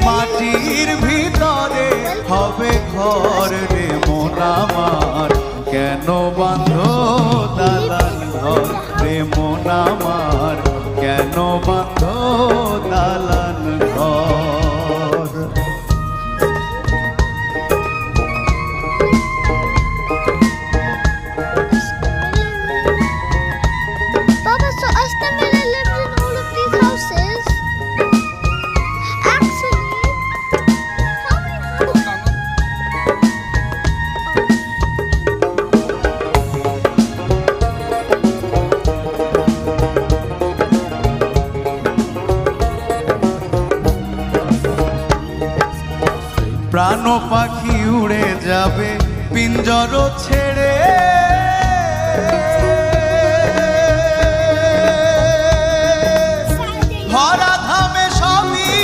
মাটির ভিতরে হবে ঘর রে মন আমার, কেন বাঁধো দালান ঘর রে মন আমার, কেন বাঁধো দালান ঘর। Papa, so Astamila lives in all of these houses? Actually, how many houses? প্রাণ পাখি উড়ে যাবে পিঞ্জর ছেড়ে, ভরা